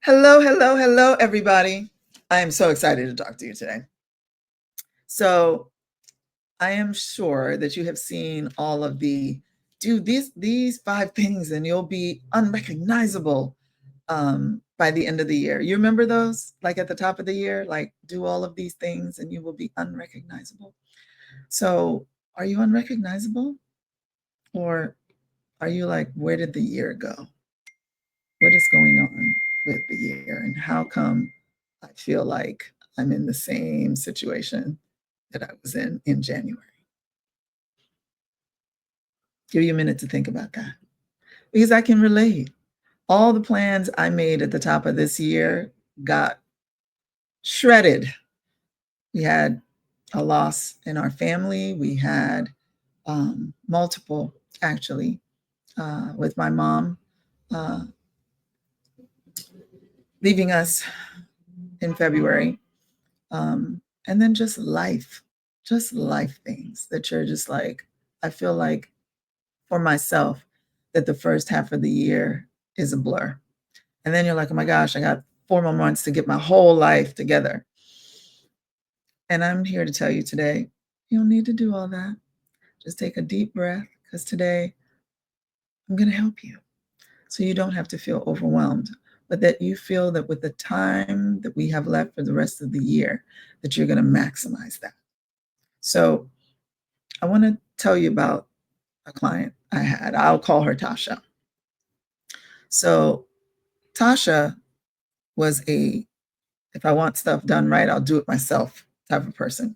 Hello, hello, hello, everybody. I am so excited to talk to you today. So, I am sure that you have seen all of do these 5 things and you'll be unrecognizable by the end of the year. You remember those? Like at the top of the year, like do all of these things and you will be unrecognizable. So, are you unrecognizable? Or are you like, where did the year go? What is going on with the year? And how come I feel like I'm in the same situation that I was in January? Give you a minute to think about that because I can relate. All the plans I made at the top of this year got shredded. We had a loss in our family. We had multiple, actually, with my mom leaving us in February. And then just life things that you're just like, I feel like for myself that the first half of the year is a blur. And then you're like, oh my gosh, I got 4 more months to get my whole life together. And I'm here to tell you today, you don't need to do all that. Just take a deep breath because today I'm going to help you so you don't have to feel overwhelmed, but that you feel that with the time that we have left for the rest of the year, that you're going to maximize that. So I want to tell you about a client I had. I'll call her Tasha. So Tasha was if I want stuff done right, I'll do it myself type of person.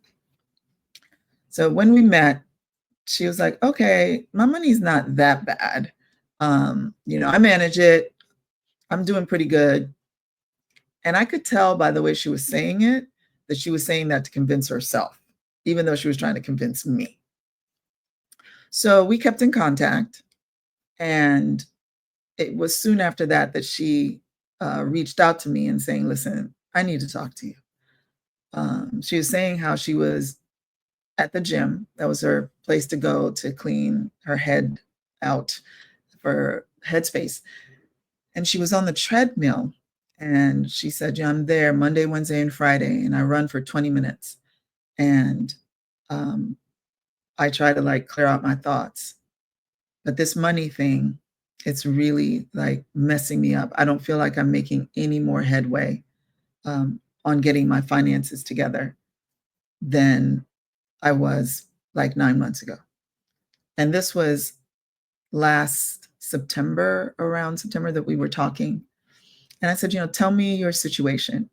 So when we met, she was like, okay, my money's not that bad. I manage it. I'm doing pretty good. And I could tell by the way she was saying it that she was saying that to convince herself, even though she was trying to convince me. So we kept in contact. And it was soon after that she reached out to me and saying, listen, I need to talk to you. She was saying how she was at the gym. That was her place to go to clean her head out for headspace. And she was on the treadmill. And she said, yeah, I'm there Monday, Wednesday, and Friday. And I run for 20 minutes. And I try to like clear out my thoughts. But this money thing, it's really like messing me up. I don't feel like I'm making any more headway on getting my finances together than I was like 9 months ago. And this was last September, around September that we were talking. And I said, tell me your situation.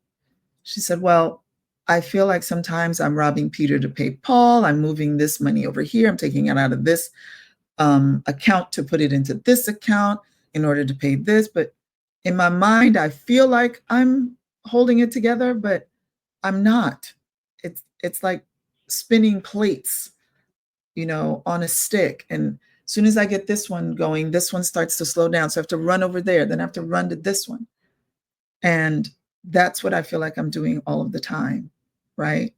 She said, well, I feel like sometimes I'm robbing Peter to pay Paul. I'm moving this money over here. I'm taking it out of this account to put it into this account in order to pay this. But in my mind, I feel like I'm holding it together, but I'm not. It's like spinning plates, on a stick. And as soon as I get this one going, this one starts to slow down. So I have to run over there, then I have to run to this one. And that's what I feel like I'm doing all of the time, right?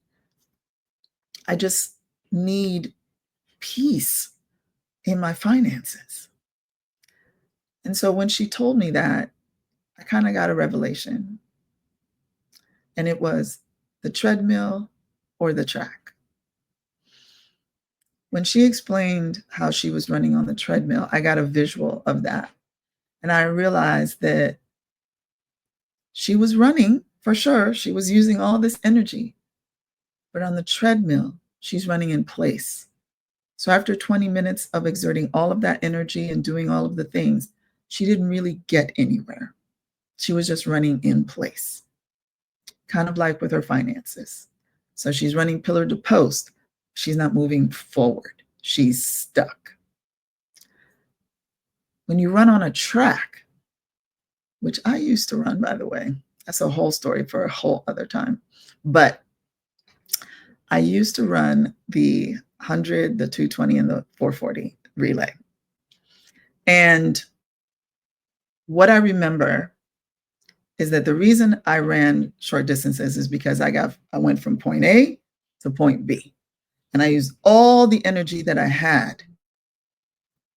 I just need peace in my finances. And so when she told me that, I kind of got a revelation. And it was the treadmill or the track. When she explained how she was running on the treadmill, I got a visual of that. And I realized that she was running for sure. She was using all this energy. But on the treadmill, she's running in place. So after 20 minutes of exerting all of that energy and doing all of the things, she didn't really get anywhere. She was just running in place, kind of like with her finances. So she's running pillar to post. She's not moving forward. She's stuck. When you run on a track, which I used to run, by the way, that's a whole story for a whole other time. But I used to run the 100, the 220, and the 440 relay. And what I remember is that the reason I ran short distances is because I went from point A to point B. And I used all the energy that I had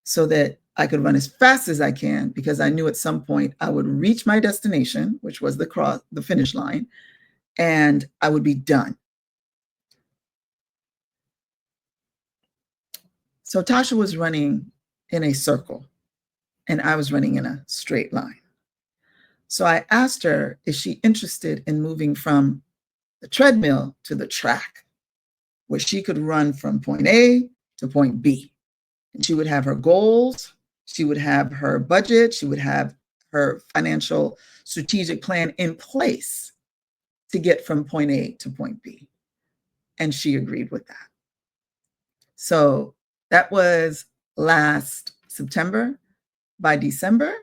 so that I could run as fast as I can because I knew at some point I would reach my destination, which was the finish line, and I would be done. So Tasha was running in a circle and I was running in a straight line. So I asked her, is she interested in moving from the treadmill to the track, where she could run from point A to point B? And she would have her goals, she would have her budget, she would have her financial strategic plan in place to get from point A to point B. And she agreed with that. So that was last September. By December,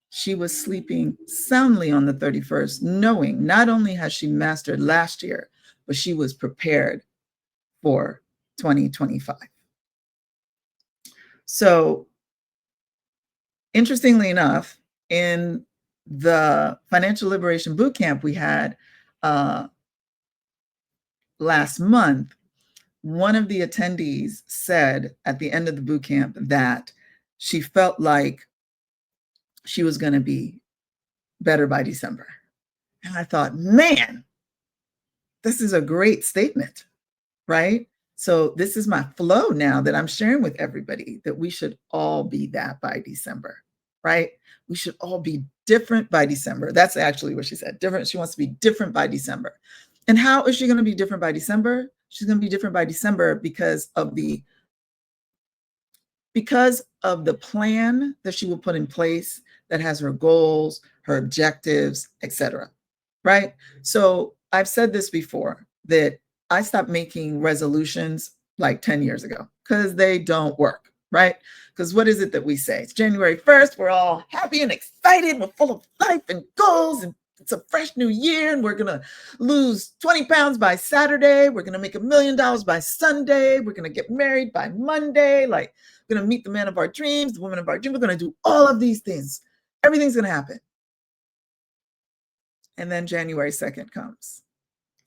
she was sleeping soundly on the 31st, knowing not only has she mastered last year, but she was prepared for 2025. So, interestingly enough, in the Financial Liberation Bootcamp we had last month, one of the attendees said at the end of the bootcamp that she felt like she was going to be better by December. And I thought, man, this is a great statement, right? So this is my flow now that I'm sharing with everybody, that we should all be that by December, right? We should all be different by December. That's actually what she said, different. She wants to be different by December. And how is she going to be different by December? She's going to be different by December because of the plan that she will put in place that has her goals, her objectives, etc. Right? So I've said this before, that I stopped making resolutions like 10 years ago because they don't work, right? Because what is it that we say? It's January 1st. We're all happy and excited. We're full of life and goals, and it's a fresh new year, and we're going to lose 20 pounds by Saturday. We're going to make $1 million by Sunday. We're going to get married by Monday. Like, we're going to meet the man of our dreams, the woman of our dreams. We're going to do all of these things. Everything's going to happen. And then January 2nd comes,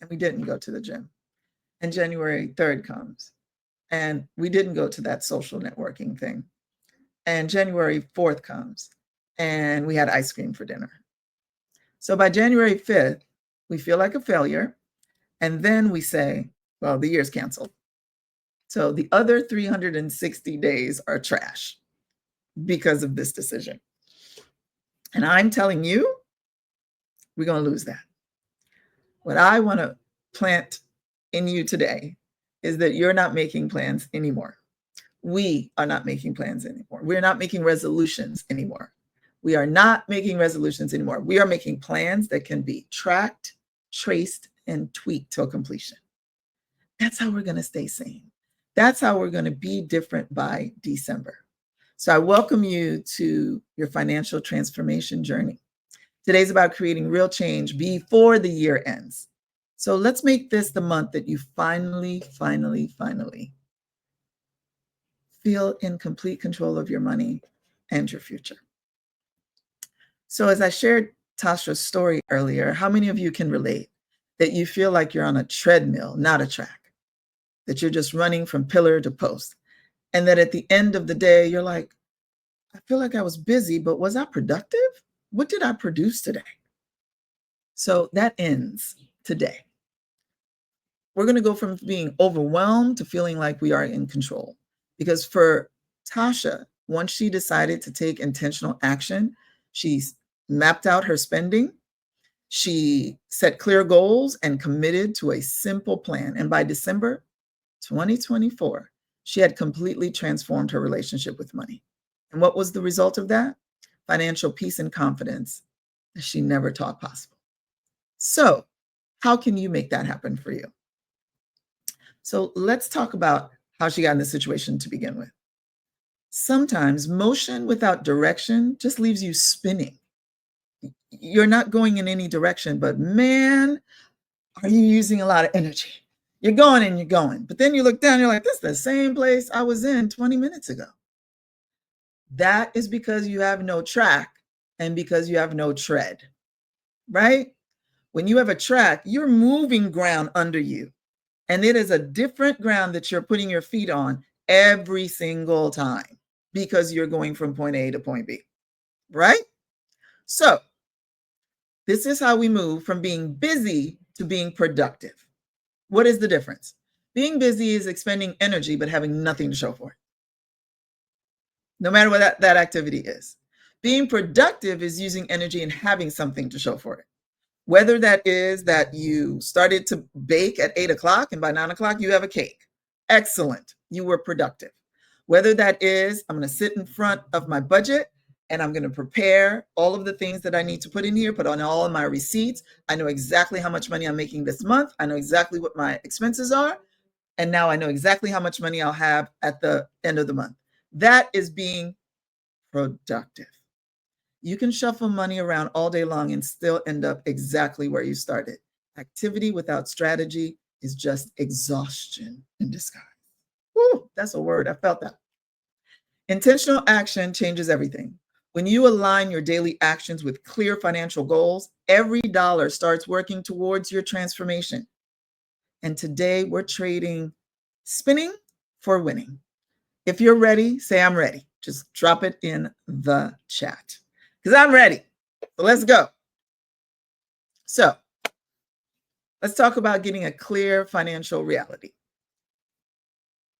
and we didn't go to the gym. And January 3rd comes, and we didn't go to that social networking thing. And January 4th comes, and we had ice cream for dinner. So by January 5th, we feel like a failure. And then we say, well, the year's canceled. So the other 360 days are trash because of this decision. And I'm telling you, we're going to lose that. What I want to plant in you today is that you're not making plans anymore. We are not making plans anymore. We're not making resolutions anymore. We are not making resolutions anymore. We are making plans that can be tracked, traced, and tweaked till completion. That's how we're going to stay sane. That's how we're going to be different by December. So I welcome you to your financial transformation journey. Today's about creating real change before the year ends. So let's make this the month that you finally feel in complete control of your money and your future. So as I shared Tasha's story earlier, how many of you can relate that you feel like you're on a treadmill, not a track, that you're just running from pillar to post, and that at the end of the day, you're like, I feel like I was busy, but was I productive? What did I produce today? So that ends today. We're going to go from being overwhelmed to feeling like we are in control. Because for Tasha, once she decided to take intentional action, she's mapped out her spending, she set clear goals and committed to a simple plan. And by December 2024, she had completely transformed her relationship with money. And what was the result of that? Financial peace and confidence that she never thought possible. So how can you make that happen for you? So let's talk about how she got in this situation to begin with. Sometimes motion without direction just leaves you spinning. You're not going in any direction, but man, are you using a lot of energy? You're going and you're going, but then you look down, you're like, this is the same place I was in 20 minutes ago. That is because you have no track and because you have no tread, right? When you have a track, you're moving ground under you. And it is a different ground that you're putting your feet on every single time because you're going from point A to point B, right? So this is how we move from being busy to being productive. What is the difference? Being busy is expending energy but having nothing to show for it, no matter what that activity is. Being productive is using energy and having something to show for it. Whether that is that you started to bake at 8 o'clock and by 9 o'clock you have a cake. Excellent. You were productive. Whether that is, I'm going to sit in front of my budget and I'm going to prepare all of the things that I need to put in here, put on all of my receipts. I know exactly how much money I'm making this month. I know exactly what my expenses are. And now I know exactly how much money I'll have at the end of the month. That is being productive. You can shuffle money around all day long and still end up exactly where you started. Activity without strategy is just exhaustion in disguise. Woo, that's a word. I felt that. Intentional action changes everything. When you align your daily actions with clear financial goals, every dollar starts working towards your transformation. And today we're trading spinning for winning. If you're ready, say I'm ready. Just drop it in the chat because I'm ready. So let's go. So let's talk about getting a clear financial reality.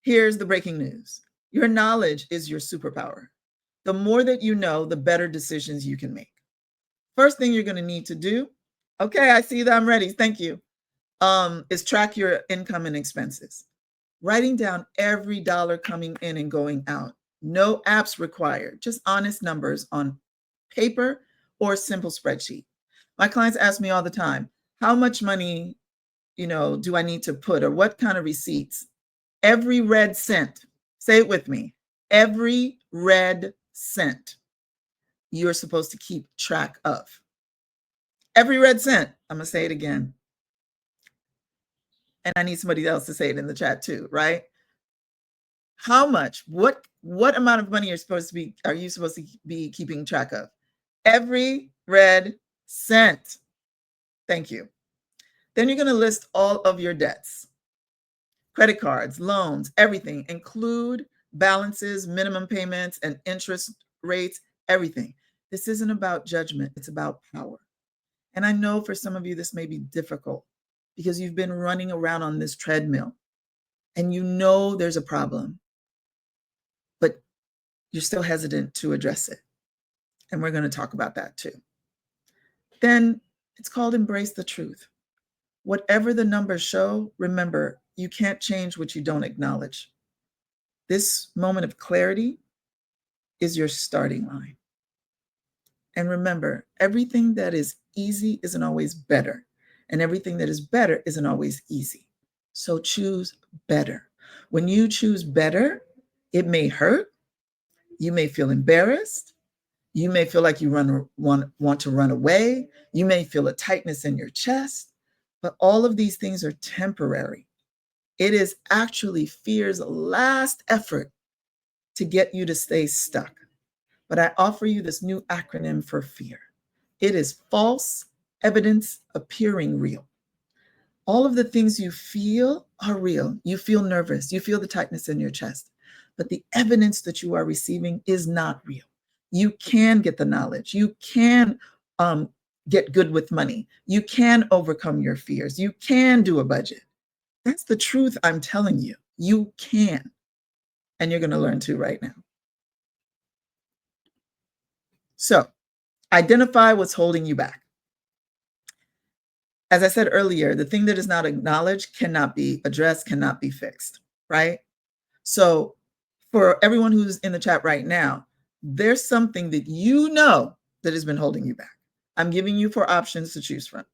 Here's the breaking news. Your knowledge is your superpower. The more that you know, the better decisions you can make. First thing you're going to need to do, okay, I see that I'm ready. Thank you. Is track your income and expenses. Writing down every dollar coming in and going out. No apps required, just honest numbers on paper or a simple spreadsheet. My clients ask me all the time, how much money, do I need to put or what kind of receipts? Every red cent, say it with me, every red cent you're supposed to keep track of. Every red cent. I'm going to say it again. And I need somebody else to say it in the chat too, right? How much, what amount of money are you supposed to be keeping track of? Every red cent. Thank you. Then you're going to list all of your debts, credit cards, loans, everything. Include balances, minimum payments, and interest rates, everything. This isn't about judgment. It's about power. And I know for some of you, this may be difficult because you've been running around on this treadmill and you know there's a problem, but you're still hesitant to address it. And we're going to talk about that too. Then it's called embrace the truth. Whatever the numbers show, remember, you can't change what you don't acknowledge. This moment of clarity is your starting line. And remember, everything that is easy isn't always better. And everything that is better isn't always easy. So choose better. When you choose better, it may hurt. You may feel embarrassed. You may feel like you want to run away. You may feel a tightness in your chest. But all of these things are temporary. It is actually fear's last effort to get you to stay stuck. But I offer you this new acronym for fear. It is false evidence appearing real. All of the things you feel are real. You feel nervous. You feel the tightness in your chest. But the evidence that you are receiving is not real. You can get the knowledge. You can get good with money. You can overcome your fears. You can do a budget. That's the truth I'm telling you. You can. And you're going to learn to right now. So, identify what's holding you back. As I said earlier, the thing that is not acknowledged cannot be addressed, cannot be fixed, right? So for everyone who's in the chat right now, there's something that you know that has been holding you back. I'm giving you 4 options to choose from.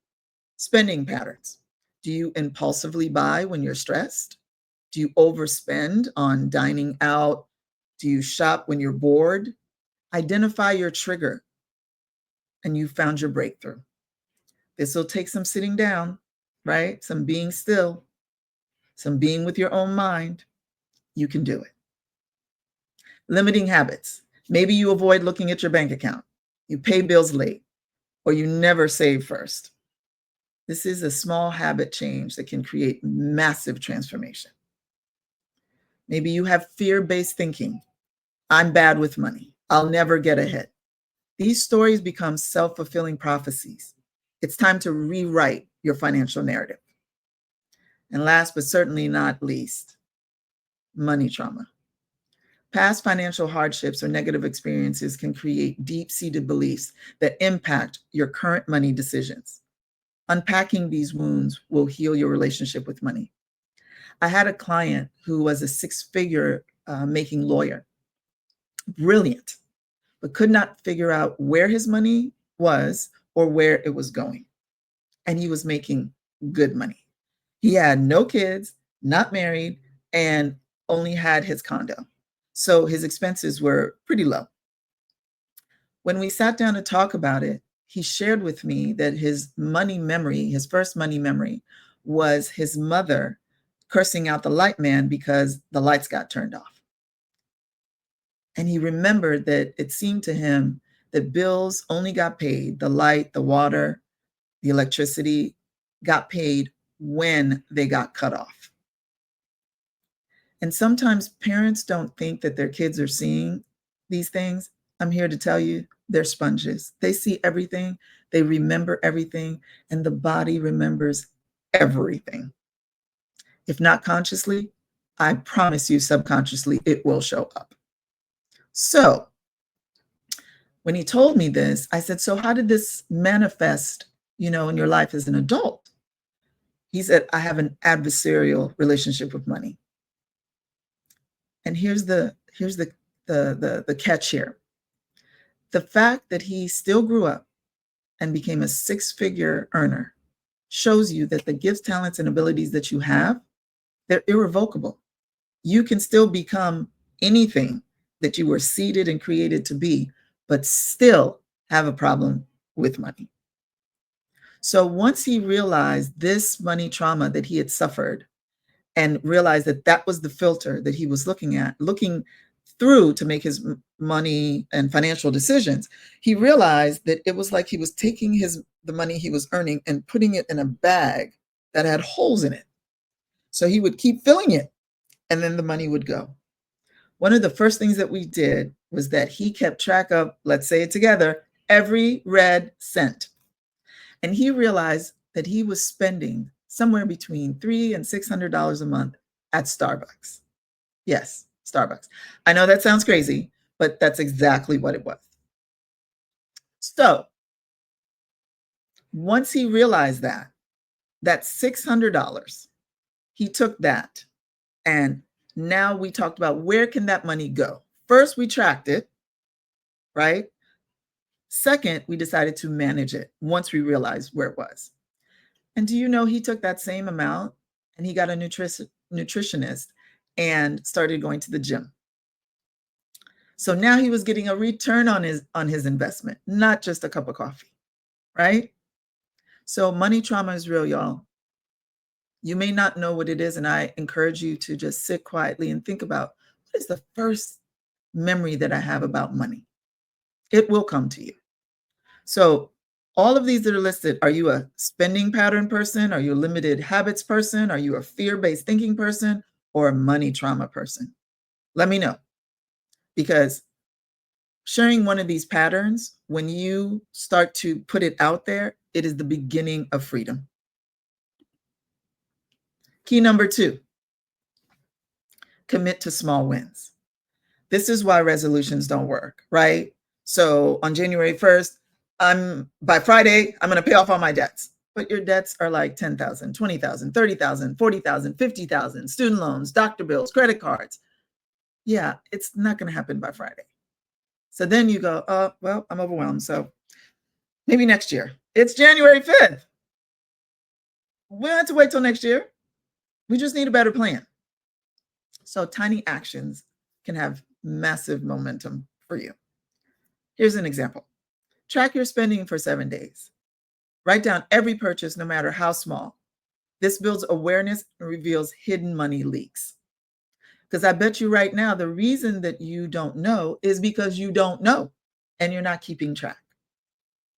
Spending patterns. Do you impulsively buy when you're stressed? Do you overspend on dining out? Do you shop when you're bored? Identify your trigger and you found your breakthrough. This will take some sitting down, right? Some being still, some being with your own mind. You can do it. Limiting habits. Maybe you avoid looking at your bank account. You pay bills late, or you never save first. This is a small habit change that can create massive transformation. Maybe you have fear-based thinking. I'm bad with money. I'll never get ahead. These stories become self-fulfilling prophecies. It's time to rewrite your financial narrative. And last but certainly not least, money trauma. Past financial hardships or negative experiences can create deep-seated beliefs that impact your current money decisions. Unpacking these wounds will heal your relationship with money. I had a client who was a six-figure making lawyer, brilliant, but could not figure out where his money was or where it was going. And he was making good money. He had no kids, not married, and only had his condo. So his expenses were pretty low. When we sat down to talk about it, he shared with me that his money memory, his first money memory, was his mother cursing out the light man because the lights got turned off. And he remembered that it seemed to him that bills only got paid, the light, the water, the electricity got paid when they got cut off. And sometimes parents don't think that their kids are seeing these things. I'm here to tell you, they're sponges. They see everything, they remember everything, and the body remembers everything. If not consciously, I promise you subconsciously it will show up. So when he told me this, I said, so how did this manifest, in your life as an adult? He said, I have an adversarial relationship with money. And here's the catch here. The fact that he still grew up and became a six-figure earner shows you that the gifts, talents, and abilities that you have, they're irrevocable. You can still become anything that you were seeded and created to be, but still have a problem with money. So once he realized this money trauma that he had suffered and realized that that was the filter that he was looking through to make his money and financial decisions, he realized that it was like he was taking the money he was earning and putting it in a bag that had holes in it. So he would keep filling it and then the money would go. One of the first things that we did was that he kept track of, let's say it together, every red cent. And he realized that he was spending somewhere between $300 and $600 a month at Starbucks. Yes, Starbucks. I know that sounds crazy, but that's exactly what it was. So once he realized that $600, he took that, and now we talked about where can that money go. First, we tracked it, right? Second, we decided to manage it once we realized where it was. And do you know he took that same amount and he got a nutritionist and started going to the gym. So now he was getting a return on his investment, not just a cup of coffee, right? So money trauma is real, y'all. You may not know what it is, and I encourage you to just sit quietly and think about, what is the first memory that I have about money? It will come to you. So all of these that are listed, are you a spending pattern person? Are you a limited habits person? Are you a fear-based thinking person or a money trauma person? Let me know, because sharing one of these patterns, when you start to put it out there, it is the beginning of freedom. Key number 2, commit to small wins. This is why resolutions don't work, right? So on January 1st, by Friday, I'm going to pay off all my debts. But your debts are like 10,000, 20,000, 30,000, 40,000, 50,000, student loans, doctor bills, credit cards. Yeah, it's not going to happen by Friday. So then you go, oh, well, I'm overwhelmed. So maybe next year. It's January 5th. We don't have to wait till next year. We just need a better plan. So tiny actions can have massive momentum for you. Here's an example. Track your spending for 7 days. Write down every purchase, no matter how small. This builds awareness and reveals hidden money leaks. Because I bet you right now, the reason that you don't know is because you don't know and you're not keeping track,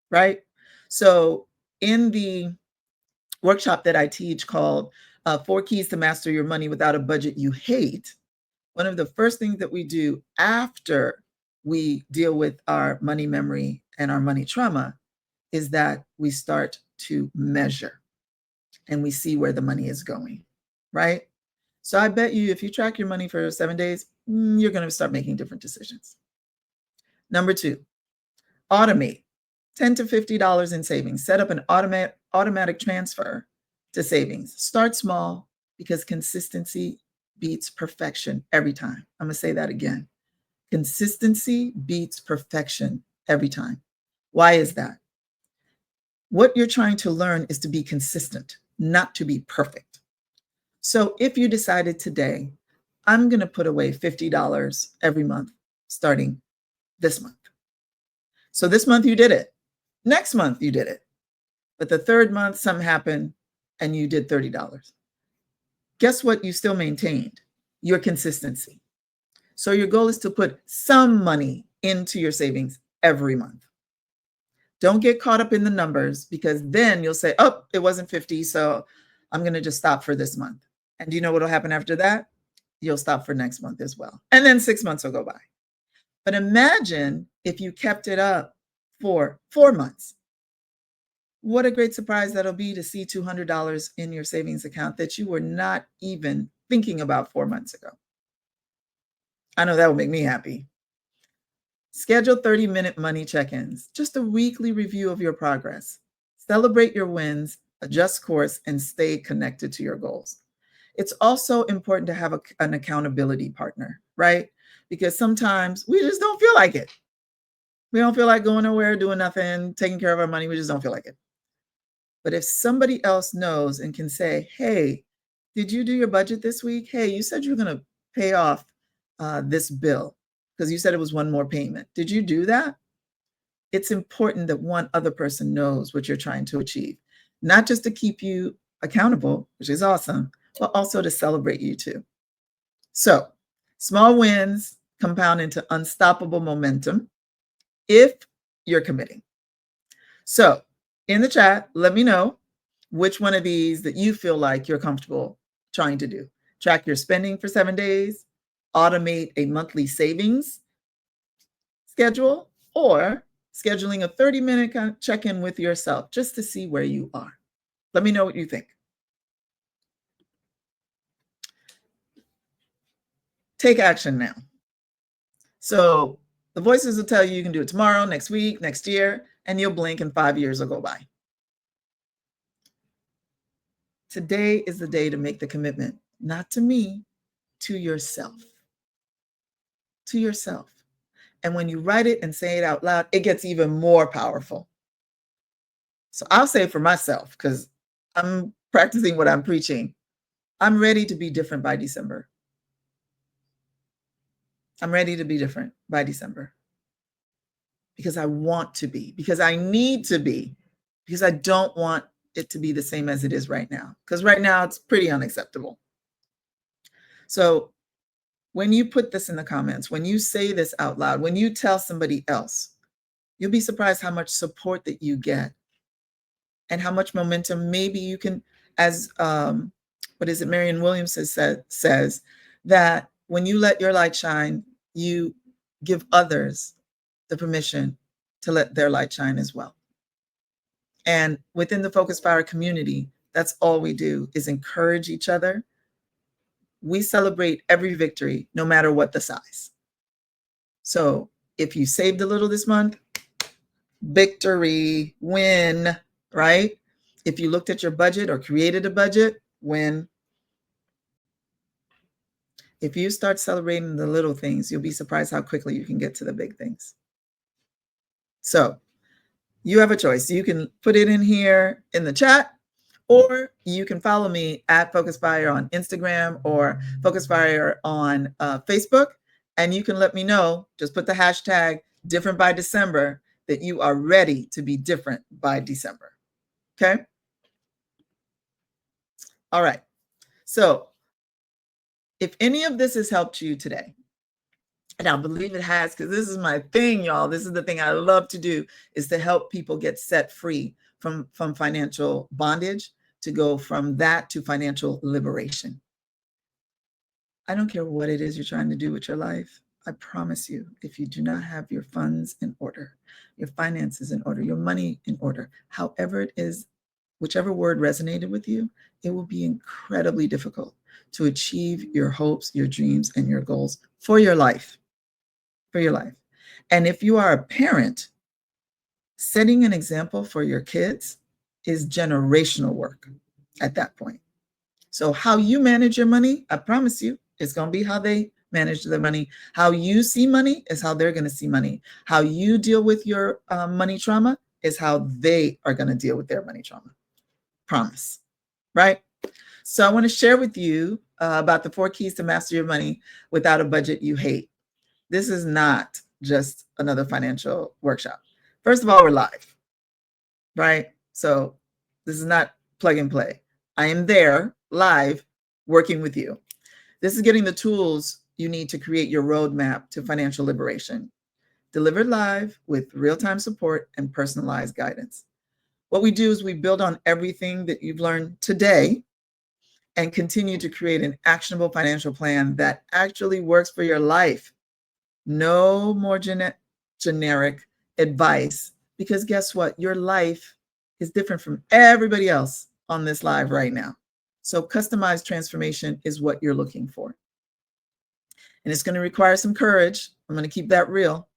right? So in the workshop that I teach called 4 Keys to Master Your Money Without a Budget You Hate, one of the first things that we do after we deal with our money memory and our money trauma is that we start to measure and we see where the money is going, right? So I bet you if you track your money for 7 days, you're going to start making different decisions. Number 2, automate $10 to $50 in savings. Set up an automatic transfer to savings. Start small because consistency beats perfection every time. I'm going to say that again. Consistency beats perfection every time. Why is that? What you're trying to learn is to be consistent, not to be perfect. So if you decided today, I'm going to put away $50 every month, starting this month. So this month you did it. Next month you did it. But the third month, something happened and you did $30. Guess what? You still maintained your consistency. So your goal is to put some money into your savings every month. Don't get caught up in the numbers because then you'll say, oh, it wasn't 50, so I'm going to just stop for this month. And do you know what will happen after that? You'll stop for next month as well. And then 6 months will go by. But imagine if you kept it up for 4 months. What a great surprise that'll be to see $200 in your savings account that you were not even thinking about 4 months ago. I know that will make me happy. Schedule 30-minute money check-ins, just a weekly review of your progress. Celebrate your wins, adjust course, and stay connected to your goals. It's also important to have an accountability partner, right? Because sometimes we just don't feel like it. We don't feel like going nowhere, doing nothing, taking care of our money. We just don't feel like it. But if somebody else knows and can say, hey, did you do your budget this week? Hey, you said you were going to pay off this bill because you said it was one more payment. Did you do that? It's important that one other person knows what you're trying to achieve, not just to keep you accountable, which is awesome, but also to celebrate you too. So small wins compound into unstoppable momentum if you're committing. So in the chat, let me know which one of these that you feel like you're comfortable trying to do. Track your spending for 7 days, automate a monthly savings schedule, or scheduling a 30-minute check-in with yourself just to see where you are. Let me know what you think. Take action now. So the voices will tell you can do it tomorrow, next week, next year, and you'll blink and 5 years will go by. Today is the day to make the commitment, not to me, to yourself. To yourself. And when you write it and say it out loud, it gets even more powerful. So I'll say it for myself because I'm practicing what I'm preaching. I'm ready to be different by December. I'm ready to be different by December. Because I want to be, because I need to be, because I don't want it to be the same as it is right now. Because right now it's pretty unacceptable. So when you put this in the comments, when you say this out loud, when you tell somebody else, you'll be surprised how much support that you get and how much momentum maybe you can, as Marianne Williamson says that when you let your light shine, you give others the permission to let their light shine as well. And within the Focus Fire community, that's all we do is encourage each other. We celebrate every victory, no matter what the size. So if you saved a little this month, victory, win, right? If you looked at your budget or created a budget, win. If you start celebrating the little things, you'll be surprised how quickly you can get to the big things. So you have a choice. You can put it in here in the chat, or you can follow me at Focus Fire on Instagram or Focus Fire on Facebook. And you can let me know, just put the hashtag different by December, that you are ready to be different by December. Okay? All right. So if any of this has helped you today, and I believe it has, because this is my thing, y'all. This is the thing I love to do, is to help people get set free from financial bondage, to go from that to financial liberation. I don't care what it is you're trying to do with your life. I promise you, if you do not have your funds in order, your finances in order, your money in order, however it is, whichever word resonated with you, it will be incredibly difficult to achieve your hopes, your dreams, and your goals for your life. For your life. And if you are a parent, setting an example for your kids is generational work at that point. So how you manage your money, I promise you, it's going to be how they manage their money. How you see money is how they're going to see money. How you deal with your money trauma is how they are going to deal with their money trauma. Promise. Right? So I want to share with you about the 4 keys to master your money without a budget you hate. This is not just another financial workshop. First of all, we're live, right? So this is not plug and play. I am there live working with you. This is getting the tools you need to create your roadmap to financial liberation, delivered live with real-time support and personalized guidance. What we do is we build on everything that you've learned today and continue to create an actionable financial plan that actually works for your life. No more generic advice, because guess what? Your life is different from everybody else on this live right now. So customized transformation is what you're looking for. And it's going to require some courage. I'm going to keep that real,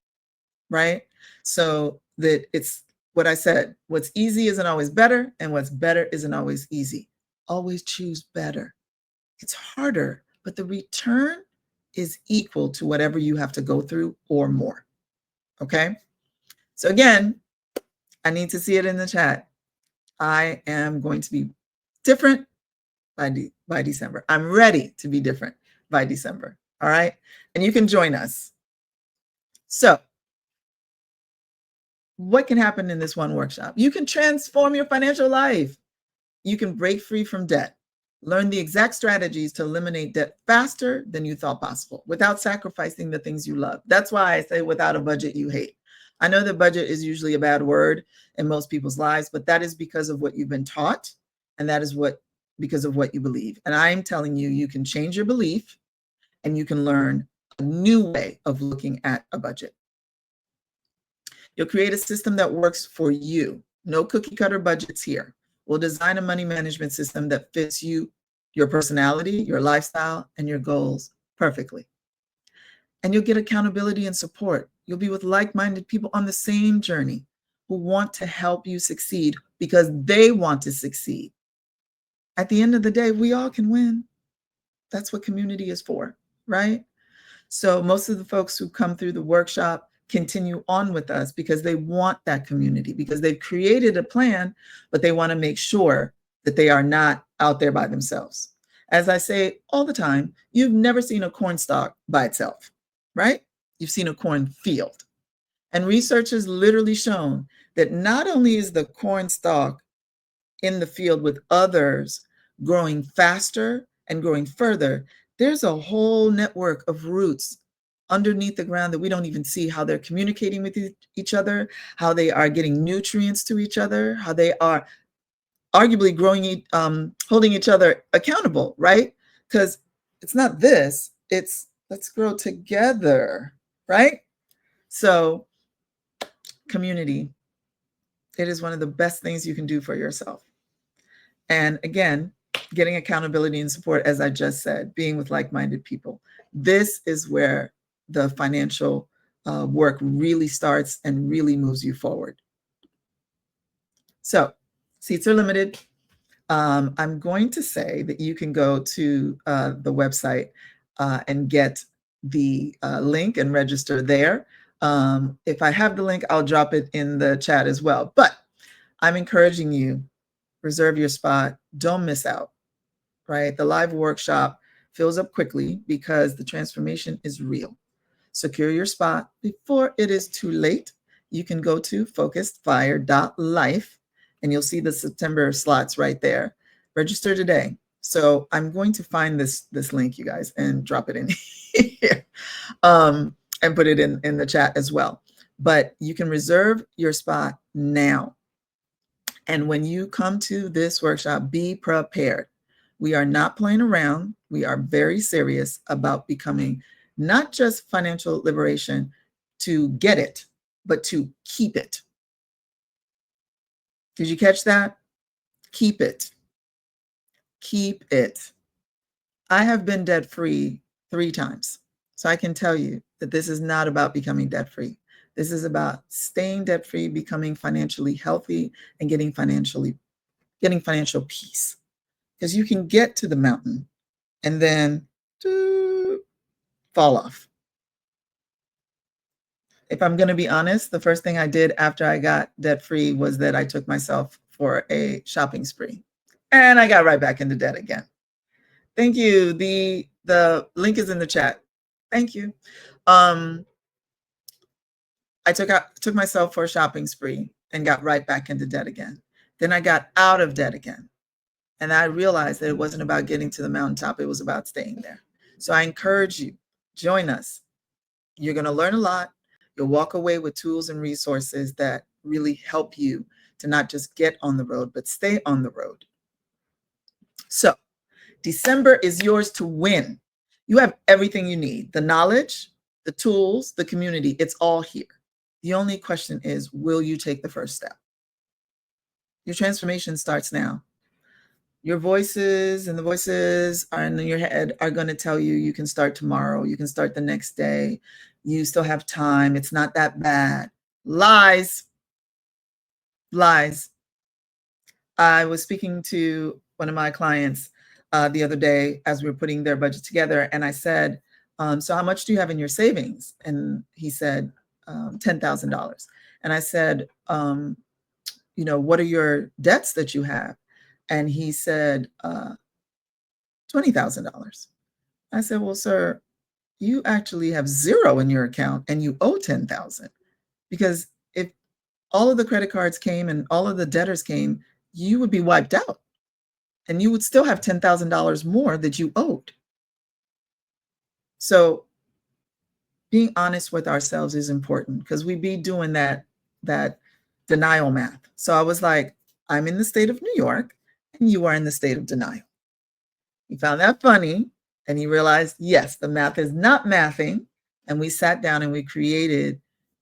right? So that it's what I said, what's easy isn't always better, and what's better isn't always easy. Always choose better. It's harder, but the return is equal to whatever you have to go through or more. Okay? So again, I need to see it in the chat. I am going to be different by December. I'm ready to be different by December. All right? And you can join us. So, what can happen in this one workshop? You can transform your financial life. You can break free from debt. Learn the exact strategies to eliminate debt faster than you thought possible without sacrificing the things you love. That's why I say without a budget you hate. I know that budget is usually a bad word in most people's lives, but that is because of what you've been taught, and that is because of what you believe. And I'm telling you, you can change your belief and you can learn a new way of looking at a budget. You'll create a system that works for you. No cookie cutter budgets here. We'll design a money management system that fits you, your personality, your lifestyle, and your goals perfectly. And you'll get accountability and support. You'll be with like-minded people on the same journey who want to help you succeed because they want to succeed. At the end of the day, we all can win. That's what community is for, right? So most of the folks who come through the workshop continue on with us because they want that community, because they've created a plan, but they want to make sure that they are not out there by themselves. As I say all the time, you've never seen a corn stalk by itself, right? You've seen a corn field. And research has literally shown that not only is the corn stalk in the field with others growing faster and growing further, there's a whole network of roots underneath the ground that we don't even see, how they're communicating with each other, how they are getting nutrients to each other, how they are arguably growing, holding each other accountable, right? Because it's not this, it's let's grow together, right? So community, it is one of the best things you can do for yourself. And again, getting accountability and support, as I just said, being with like-minded people. This is where the financial work really starts and really moves you forward. So seats are limited. I'm going to say that you can go to the website and get the link and register there. If I have the link, I'll drop it in the chat as well. But I'm encouraging you, reserve your spot. Don't miss out, right? The live workshop fills up quickly because the transformation is real. Secure your spot before it is too late. You can go to focusedfire.life and you'll see the September slots right there. Register today. So I'm going to find this link, you guys, and drop it in here and put it in the chat as well. But you can reserve your spot now. And when you come to this workshop, be prepared. We are not playing around. We are very serious about becoming not just financial liberation to get it, but to keep it. Did you catch that? Keep it. Keep it. I have been debt free 3 times. So I can tell you that this is not about becoming debt free. This is about staying debt free, becoming financially healthy, and getting financial peace. Because you can get to the mountain and then fall off. If I'm going to be honest, the first thing I did after I got debt free was that I took myself for a shopping spree, and I got right back into debt again. Thank you. The link is in the chat. Thank you. I took myself for a shopping spree and got right back into debt again. Then I got out of debt again. And I realized that it wasn't about getting to the mountaintop, it was about staying there. So I encourage you, join us. You're going to learn a lot. You'll walk away with tools and resources that really help you to not just get on the road, but stay on the road. So December is yours to win. You have everything you need, the knowledge, the tools, the community. It's all here. The only question is, will you take the first step? Your transformation starts now. Your voices and the voices are in your head are going to tell you you can start tomorrow. You can start the next day. You still have time. It's not that bad. Lies. Lies. I was speaking to one of my clients the other day as we were putting their budget together. And I said, so how much do you have in your savings? And he said, $10,000. And I said, what are your debts that you have? And he said, $20,000. I said, well, sir, you actually have zero in your account and you owe 10,000, because if all of the credit cards came and all of the debtors came, you would be wiped out and you would still have $10,000 more that you owed. So being honest with ourselves is important, because we be doing that denial math. So I was like, I'm in the state of New York and you are in the state of denial. He found that funny and he realized, yes, the math is not mathing. And we sat down and we created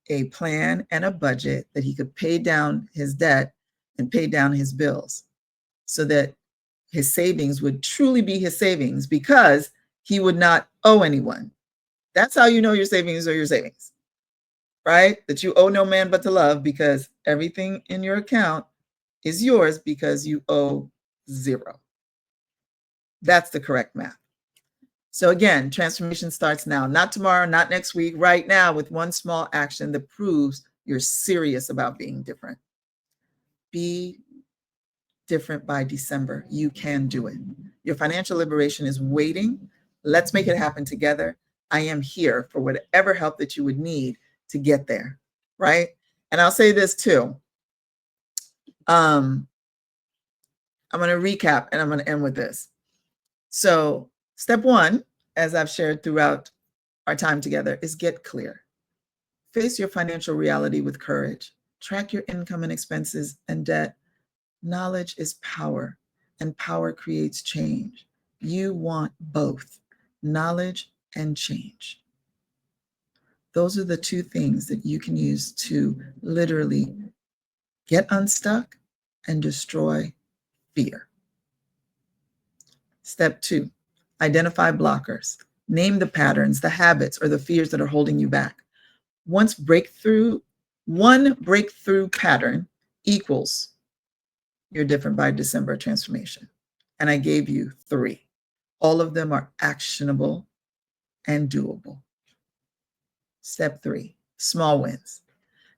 a plan and a budget that he could pay down his debt and pay down his bills so that his savings would truly be his savings, because he would not owe anyone. That's how you know your savings are your savings, right? That you owe no man but to love, because everything in your account is yours because you owe zero. That's the correct math. So again, transformation starts now, not tomorrow, not next week, right now, with one small action that proves you're serious about being different. Be different by December. You can do it. Your financial liberation is waiting. Let's make it happen together. I am here for whatever help that you would need to get there, right? And I'll say this too. I'm going to recap and I'm going to end with this. So step one, as I've shared throughout our time together, is get clear. Face your financial reality with courage. Track your income and expenses and debt. Knowledge is power, and power creates change. You want both, knowledge and change. Those are the two things that you can use to literally get unstuck and destroy fear. Step two, identify blockers. Name the patterns, the habits, or the fears that are holding you back. One breakthrough pattern equals your different by December transformation. And I gave you 3. All of them are actionable and doable. Step 3, small wins.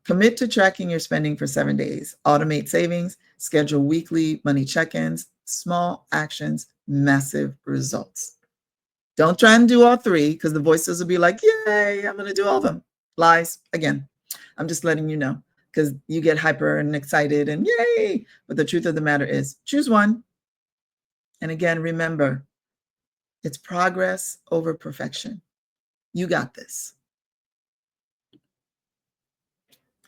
Commit to tracking your spending for 7 days. Automate savings, schedule weekly money check-ins, small actions, massive results. Don't try and do all 3, because the voices will be like, yay, I'm going to do all of them. Lies. Again, I'm just letting you know, because you get hyper and excited and yay. But the truth of the matter is, choose one. And again, remember, it's progress over perfection. You got this.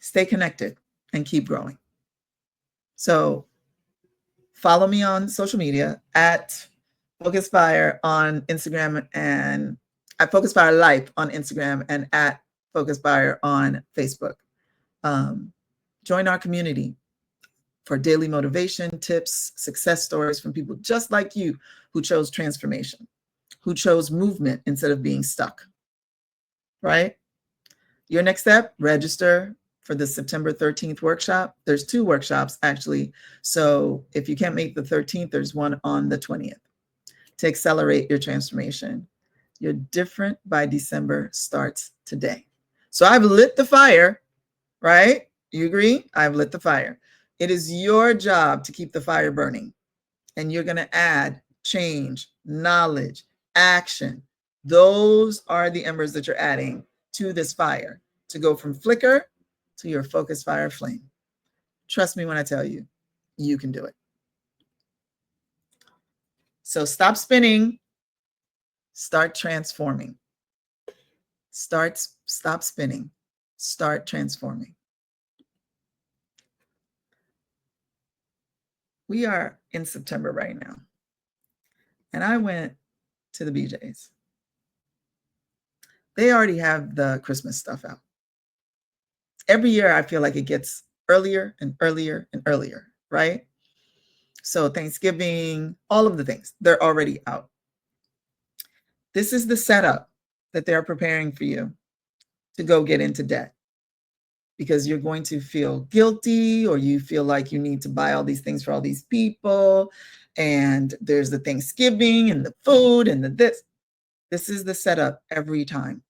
Stay connected and keep growing. So follow me on social media at Focus Fire on Instagram, and at Focus Fire Life on Instagram, and at Focus Fire on Facebook. Join our community for daily motivation, tips, success stories from people just like you who chose transformation, who chose movement instead of being stuck, right? Your next step, register for the September 13th workshop. There's 2 workshops actually. So if you can't make the 13th, there's one on the 20th to accelerate your transformation. Your Different by December starts today. So I've lit the fire, right? You agree? I've lit the fire. It is your job to keep the fire burning. And you're going to add change, knowledge, action. Those are the embers that you're adding to this fire to go from flicker to your focus fire flame. Trust me when I tell you, you can do it. So stop spinning, start transforming. Stop spinning, start transforming. We are in September right now. And I went to the BJ's. They already have the Christmas stuff out. Every year, I feel like it gets earlier and earlier and earlier, right? So Thanksgiving, all of the things, they're already out. This is the setup that they're preparing for you to go get into debt, because you're going to feel guilty, or you feel like you need to buy all these things for all these people. And there's the Thanksgiving and the food and the this. This is the setup every time.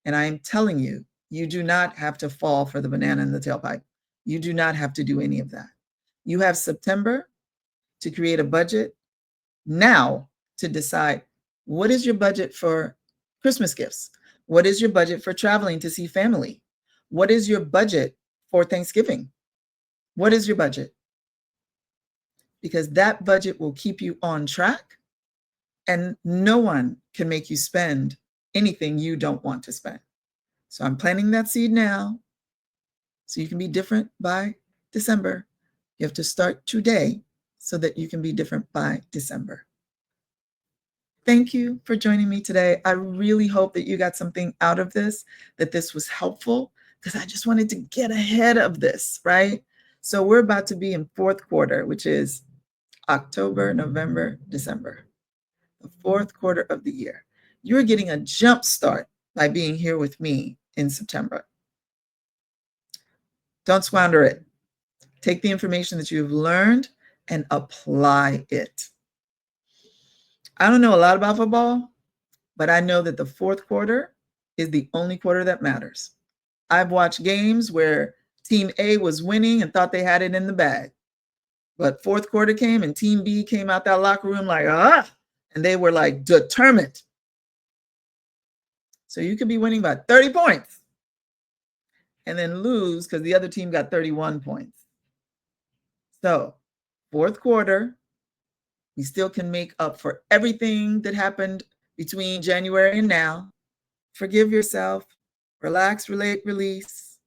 And I am telling you, you do not have to fall for the banana in the tailpipe. You do not have to do any of that. You have September to create a budget now to decide, what is your budget for Christmas gifts? What is your budget for traveling to see family? What is your budget for Thanksgiving? What is your budget? Because that budget will keep you on track, and no one can make you spend anything you don't want to spend. So I'm planting that seed now so you can be different by December. You have to start today so that you can be different by December. Thank you for joining me today. I really hope that you got something out of this, that this was helpful, because I just wanted to get ahead of this, right? So we're about to be in 4th quarter, which is October, November, December, the 4th quarter of the year. You're getting a jump start by being here with me in September. Don't squander it. Take the information that you've learned and apply it. I don't know a lot about football, but I know that the 4th quarter is the only quarter that matters. I've watched games where Team A was winning and thought they had it in the bag. But 4th quarter came and Team B came out that locker room like, and they were like determined. So you could be winning by 30 points and then lose because the other team got 31 points. So 4th quarter, we still can make up for everything that happened between January and now. Forgive yourself, relax, relate, release,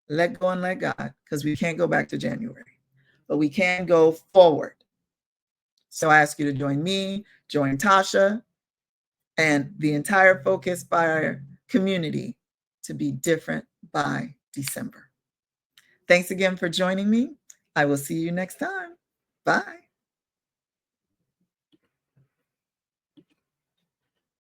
let go and let God, because we can't go back to January, but we can go forward. So I ask you to join me, join Tasha, and the entire Focus Fire community to be different by December. Thanks again for joining me. I will see you next time. Bye.